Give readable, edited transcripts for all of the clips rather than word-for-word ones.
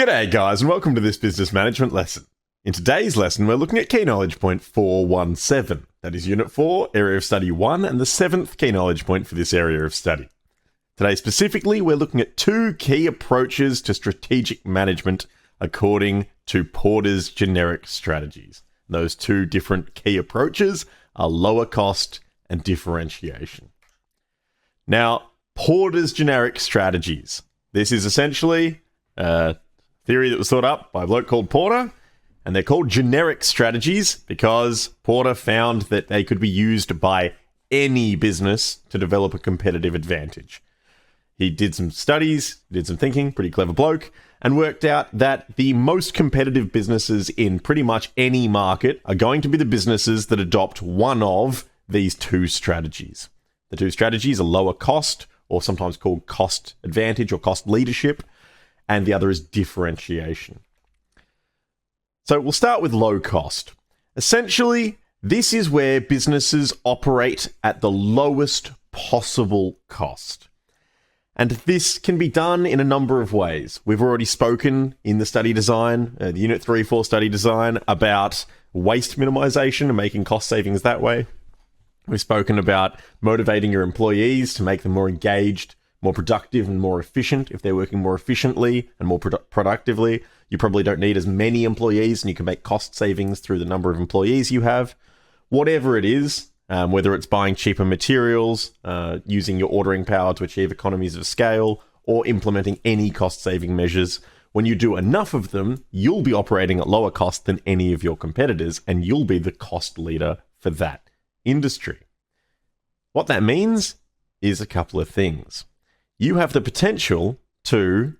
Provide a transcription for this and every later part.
G'day guys and welcome to this business management lesson. In today's lesson we're looking at key knowledge point 417. That is unit 4, area of study 1 and the 7th key knowledge point for this area of study. Today specifically we're looking at two key approaches to strategic management according to Porter's generic strategies. Those two different key approaches are lower cost and differentiation. Now, Porter's generic strategies. This is essentially theory that was thought up by a bloke called Porter, and they're called generic strategies because Porter found that they could be used by any business to develop a competitive advantage. He did some studies, did some thinking, pretty clever bloke, and worked out that the most competitive businesses in pretty much any market are going to be the businesses that adopt one of these two strategies. The two strategies are lower cost, or sometimes called cost advantage or cost leadership, and the other is differentiation. So we'll start with low cost. Essentially, this is where businesses operate at the lowest possible cost. And this can be done in a number of ways. We've already spoken in the study design, the Unit 3-4 study design, about waste minimization and making cost savings that way. We've spoken about motivating your employees to make them more engaged, more productive and more efficient. If they're working more efficiently and more productively, you probably don't need as many employees and you can make cost savings through the number of employees you have. Whatever it is, whether it's buying cheaper materials, using your ordering power to achieve economies of scale, or implementing any cost-saving measures, when you do enough of them, you'll be operating at lower cost than any of your competitors, and you'll be the cost leader for that industry. What that means is a couple of things. You have the potential to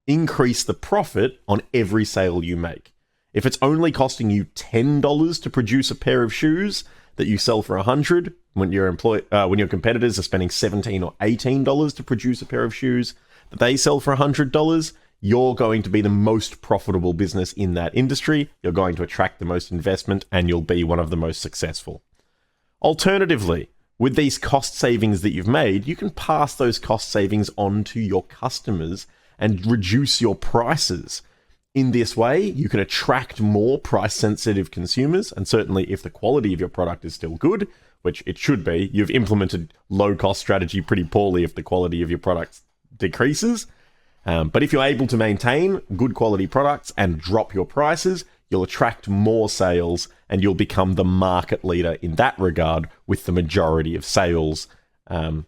increase the profit on every sale you make. If it's only costing you $10 to produce a pair of shoes that you sell for $100, when your competitors are spending $17 or $18 to produce a pair of shoes that they sell for $100, you're going to be the most profitable business in that industry. You're going to attract the most investment and you'll be one of the most successful. Alternatively, with these cost savings that you've made, you can pass those cost savings on to your customers and reduce your prices. In this way, you can attract more price-sensitive consumers, and certainly if the quality of your product is still good, which it should be, you've implemented low-cost strategy pretty poorly if the quality of your products decreases. But if you're able to maintain good quality products and drop your prices, you'll attract more sales and you'll become the market leader in that regard with the majority of sales. If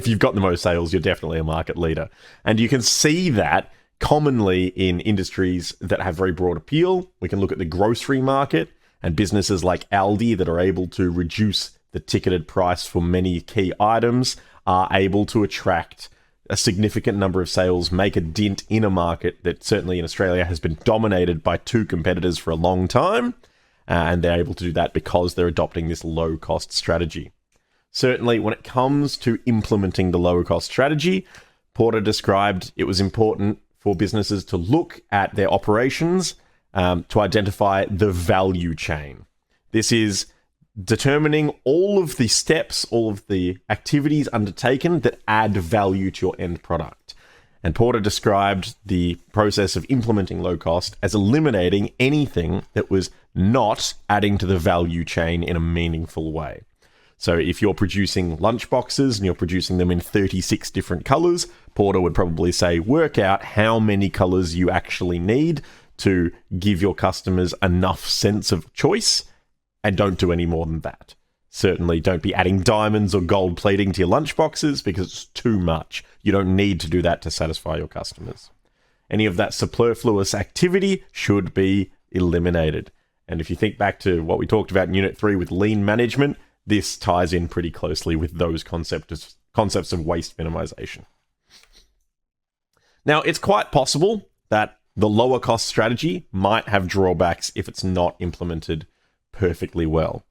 you've got the most sales, you're definitely a market leader. And you can see that commonly in industries that have very broad appeal. We can look at the grocery market and businesses like Aldi that are able to reduce the ticketed price for many key items are able to attract a significant number of sales, make a dent in a market that certainly in Australia has been dominated by two competitors for a long time. And they're able to do that because they're adopting this low-cost strategy. Certainly, when it comes to implementing the lower-cost strategy, Porter described it was important for businesses to look at their operations to identify the value chain. This is determining all of the steps, all of the activities undertaken that add value to your end product. And Porter described the process of implementing low cost as eliminating anything that was not adding to the value chain in a meaningful way. So if you're producing lunchboxes and you're producing them in 36 different colors, Porter would probably say, work out how many colors you actually need to give your customers enough sense of choice, and don't do any more than that. Certainly don't be adding diamonds or gold plating to your lunchboxes because it's too much. You don't need to do that to satisfy your customers. Any of that superfluous activity should be eliminated. And if you think back to what we talked about in Unit 3 with lean management, this ties in pretty closely with those concepts of waste minimization. Now, it's quite possible that the lower cost strategy might have drawbacks if it's not implemented perfectly well.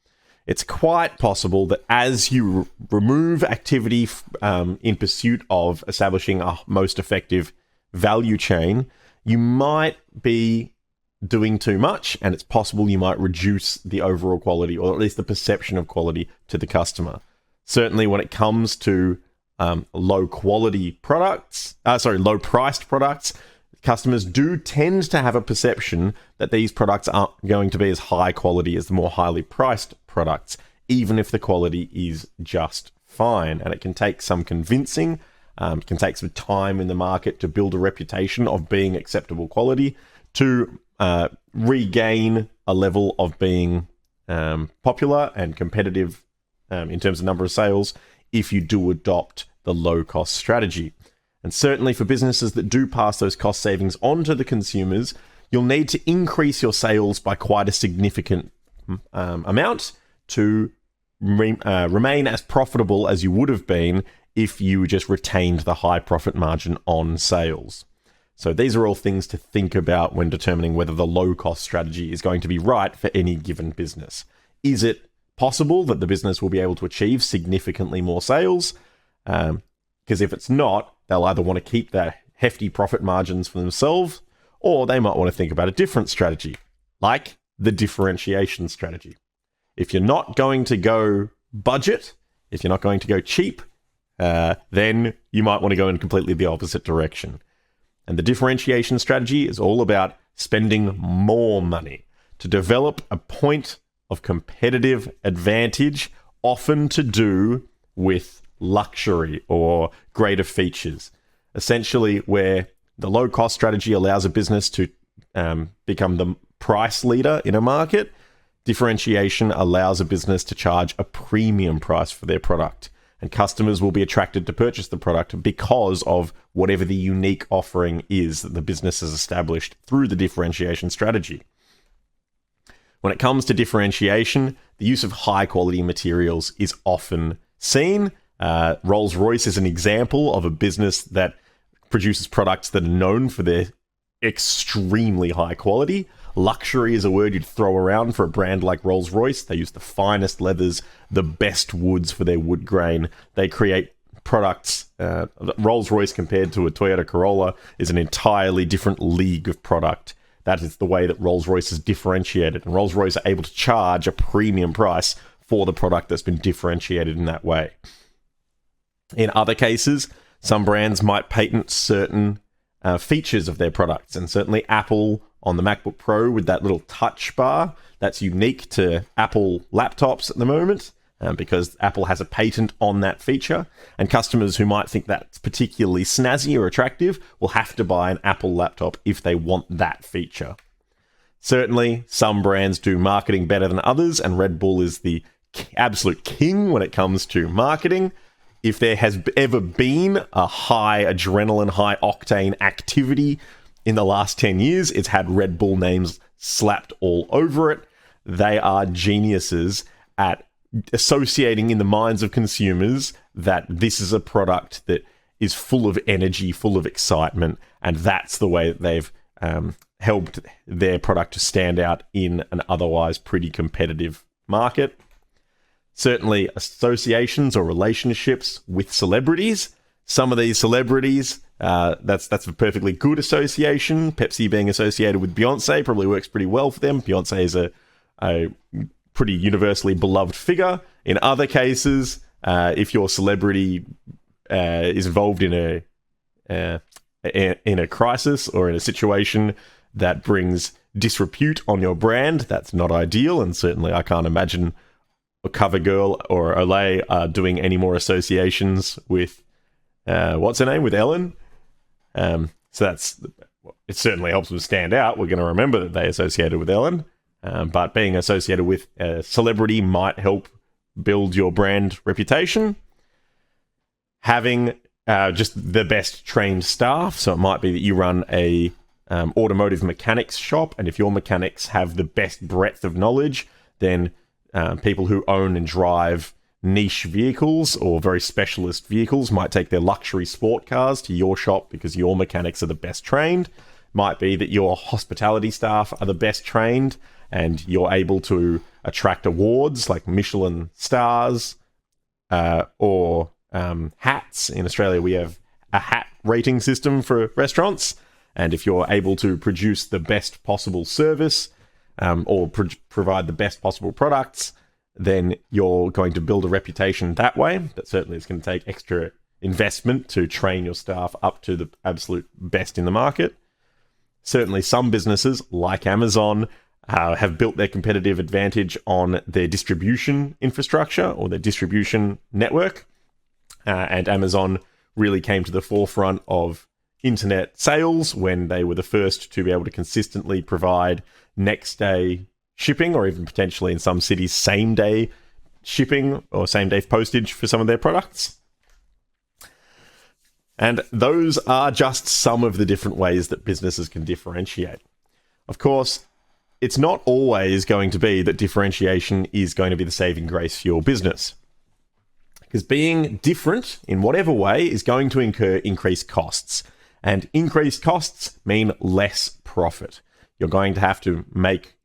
It's quite possible that as you remove activity in pursuit of establishing a most effective value chain, you might be doing too much, and it's possible you might reduce the overall quality, or at least the perception of quality to the customer. Certainly when it comes to low priced products, customers do tend to have a perception that these products aren't going to be as high quality as the more highly priced products, even if the quality is just fine. And it can take some convincing, it can take some time in the market to build a reputation of being acceptable quality to regain a level of being popular and competitive in terms of number of sales if you do adopt the low-cost strategy. And certainly for businesses that do pass those cost savings on to the consumers, you'll need to increase your sales by quite a significant amount to remain as profitable as you would have been if you just retained the high profit margin on sales. So these are all things to think about when determining whether the low-cost strategy is going to be right for any given business. Is it possible that the business will be able to achieve significantly more sales? Because if it's not, they'll either want to keep their hefty profit margins for themselves, or they might want to think about a different strategy, like the differentiation strategy. If you're not going to go budget, if you're not going to go cheap, then you might want to go in completely the opposite direction. And the differentiation strategy is all about spending more money to develop a point of competitive advantage, often to do with luxury or greater features. Essentially, where the low-cost strategy allows a business to become the price leader in a market, differentiation allows a business to charge a premium price for their product. And customers will be attracted to purchase the product because of whatever the unique offering is that the business has established through the differentiation strategy. When it comes to differentiation, the use of high-quality materials is often seen. Rolls-Royce is an example of a business that produces products that are known for their extremely high quality. Luxury is a word you'd throw around for a brand like Rolls-Royce. They use the finest leathers, the best woods for their wood grain. They create products. Rolls-Royce compared to a Toyota Corolla is an entirely different league of product. That is the way that Rolls-Royce is differentiated. And Rolls-Royce are able to charge a premium price for the product that's been differentiated in that way. In other cases, some brands might patent certain features of their products. And certainly Apple on the MacBook Pro with that little touch bar, that's unique to Apple laptops at the moment because Apple has a patent on that feature. And customers who might think that's particularly snazzy or attractive will have to buy an Apple laptop if they want that feature. Certainly, some brands do marketing better than others, and Red Bull is the absolute king when it comes to marketing. If there has ever been a high adrenaline, high octane activity in the last 10 years, it's had Red Bull names slapped all over it. They are geniuses at associating in the minds of consumers that this is a product that is full of energy, full of excitement, and that's the way that they've helped their product to stand out in an otherwise pretty competitive market. Certainly associations or relationships with celebrities. Some of these celebrities, that's a perfectly good association. Pepsi being associated with Beyonce probably works pretty well for them. Beyonce is a pretty universally beloved figure. In other cases, if your celebrity is involved in a crisis or in a situation that brings disrepute on your brand, that's not ideal. And certainly I can't imagine a CoverGirl or Olay doing any more associations with what's her name, with Ellen. So it certainly helps them stand out. We're going to remember that they associated with Ellen, but being associated with a celebrity might help build your brand reputation. Having just the best trained staff, so it might be that you run a automotive mechanics shop, and if your mechanics have the best breadth of knowledge, then people who own and drive niche vehicles or very specialist vehicles might take their luxury sport cars to your shop because your mechanics are the best trained. Might be that your hospitality staff are the best trained and you're able to attract awards like Michelin stars or hats. In Australia, we have a hat rating system for restaurants. And if you're able to produce the best possible service or provide the best possible products, then you're going to build a reputation that way. That certainly is going to take extra investment to train your staff up to the absolute best in the market. Certainly some businesses, like Amazon, have built their competitive advantage on their distribution infrastructure or their distribution network. And Amazon really came to the forefront of internet sales when they were the first to be able to consistently provide next day shipping, or even potentially in some cities, same day shipping or same day postage for some of their products. And those are just some of the different ways that businesses can differentiate. Of course, it's not always going to be that differentiation is going to be the saving grace for your business. Because being different in whatever way is going to incur increased costs. And increased costs mean less profit. You're going to have to make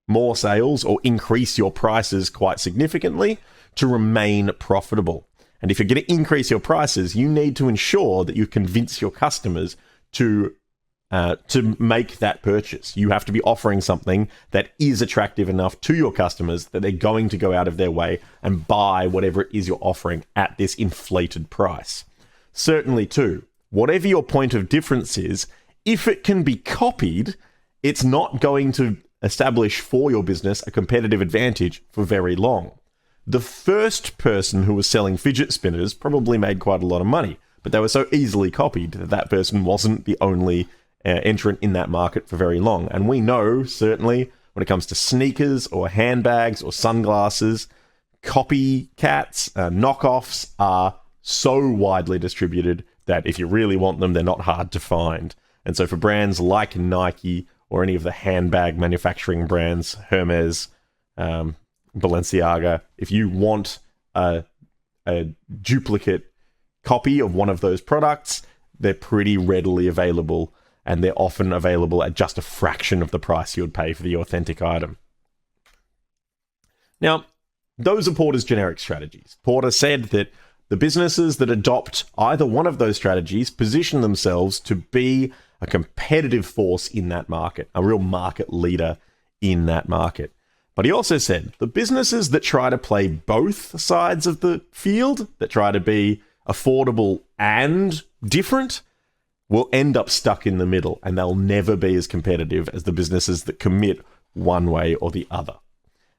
more sales or increase your prices quite significantly to remain profitable. And if you're going to increase your prices, you need to ensure that you convince your customers to make that purchase. You have to be offering something that is attractive enough to your customers that they're going to go out of their way and buy whatever it is you're offering at this inflated price. Certainly, too, whatever your point of difference is, if it can be copied, it's not going to establish for your business a competitive advantage for very long. The first person who was selling fidget spinners probably made quite a lot of money, but they were so easily copied that that person wasn't the only entrant in that market for very long. And we know, certainly, when it comes to sneakers or handbags or sunglasses, copycats, knockoffs are so widely distributed that if you really want them, they're not hard to find. And so for brands like Nike or any of the handbag manufacturing brands, Hermes, Balenciaga, if you want a duplicate copy of one of those products, they're pretty readily available, and they're often available at just a fraction of the price you would pay for the authentic item. Now, those are Porter's generic strategies. Porter said that the businesses that adopt either one of those strategies position themselves to be a competitive force in that market, a real market leader in that market. But he also said the businesses that try to play both sides of the field, that try to be affordable and different, will end up stuck in the middle, and they'll never be as competitive as the businesses that commit one way or the other.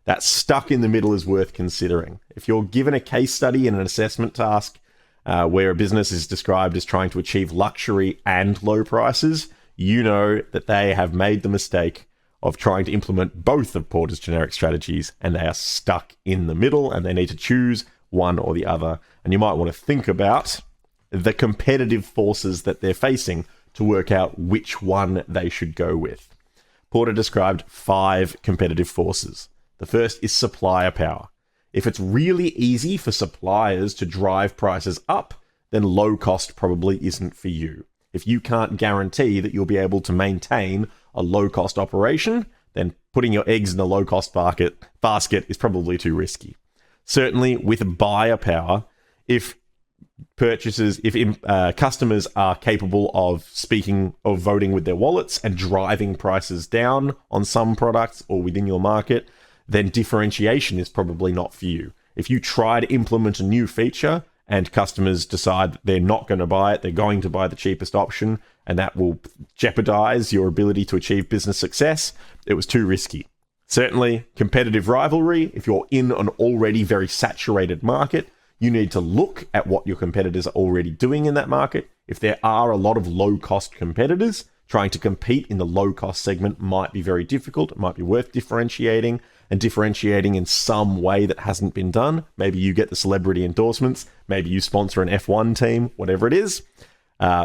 That stuck in the middle is worth considering. If you're given a case study and an assessment task where a business is described as trying to achieve luxury and low prices, you know that they have made the mistake of trying to implement both of Porter's generic strategies, and they are stuck in the middle, and they need to choose one or the other. And you might want to think about the competitive forces that they're facing to work out which one they should go with. Porter described 5 competitive forces. The first is supplier power. If it's really easy for suppliers to drive prices up, then low cost probably isn't for you. If you can't guarantee that you'll be able to maintain a low cost operation, then putting your eggs in a low cost basket is probably too risky. Certainly with buyer power, if customers are capable of voting with their wallets and driving prices down on some products or within your market, then differentiation is probably not for you. If you try to implement a new feature and customers decide that they're not going to buy it, they're going to buy the cheapest option, and that will jeopardize your ability to achieve business success, it was too risky. Certainly, competitive rivalry, if you're in an already very saturated market, you need to look at what your competitors are already doing in that market. If there are a lot of low-cost competitors, trying to compete in the low-cost segment might be very difficult. It might be worth differentiating, and differentiating in some way that hasn't been done. Maybe you get the celebrity endorsements. Maybe you sponsor an F1 team, whatever it is.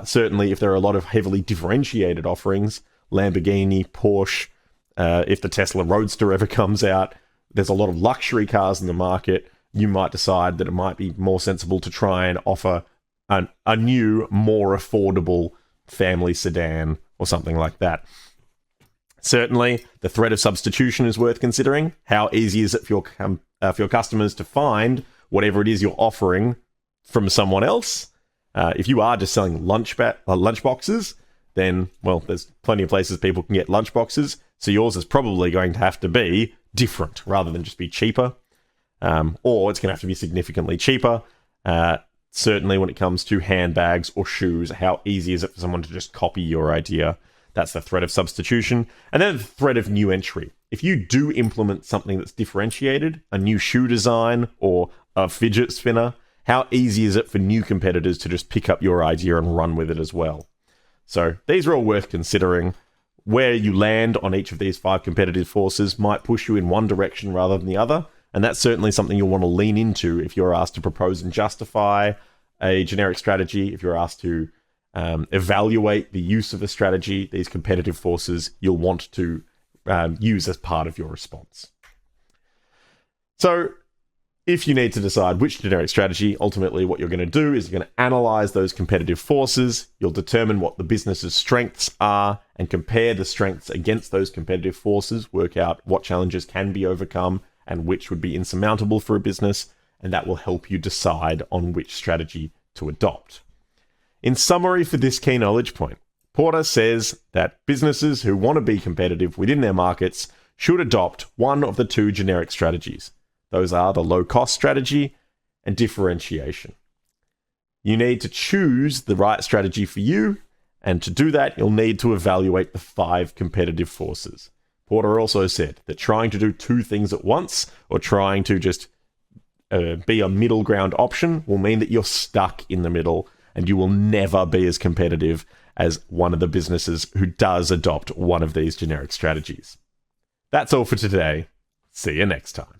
Certainly, if there are a lot of heavily differentiated offerings, Lamborghini, Porsche, if the Tesla Roadster ever comes out, there's a lot of luxury cars in the market. You might decide that it might be more sensible to try and offer a new, more affordable family sedan or something like that. Certainly, the threat of substitution is worth considering. How easy is it for your customers to find whatever it is you're offering from someone else? If you are just selling lunch boxes, then, well, there's plenty of places people can get lunch boxes. So yours is probably going to have to be different rather than just be cheaper. Or it's going to have to be significantly cheaper. certainly when it comes to handbags or shoes, how easy is it for someone to just copy your idea? That's the threat of substitution. And then the threat of new entry. If you do implement something that's differentiated, a new shoe design or a fidget spinner, how easy is it for new competitors to just pick up your idea and run with it as well? So these are all worth considering. Where you land on each of these 5 competitive forces might push you in one direction rather than the other. And that's certainly something you'll want to lean into if you're asked to propose and justify a generic strategy, if you're asked to evaluate the use of a strategy. These competitive forces you'll want to use as part of your response. So if you need to decide which generic strategy, ultimately what you're going to do is you're going to analyze those competitive forces. You'll determine what the business's strengths are and compare the strengths against those competitive forces, work out what challenges can be overcome and which would be insurmountable for a business, and that will help you decide on which strategy to adopt. In summary for this key knowledge point, Porter says that businesses who want to be competitive within their markets should adopt one of the 2 generic strategies. Those are the low-cost strategy and differentiation. You need to choose the right strategy for you, and to do that, you'll need to evaluate the 5 competitive forces. Porter also said that trying to do 2 things at once, or trying to just be a middle ground option, will mean that you're stuck in the middle, and you will never be as competitive as one of the businesses who does adopt one of these generic strategies. That's all for today. See you next time.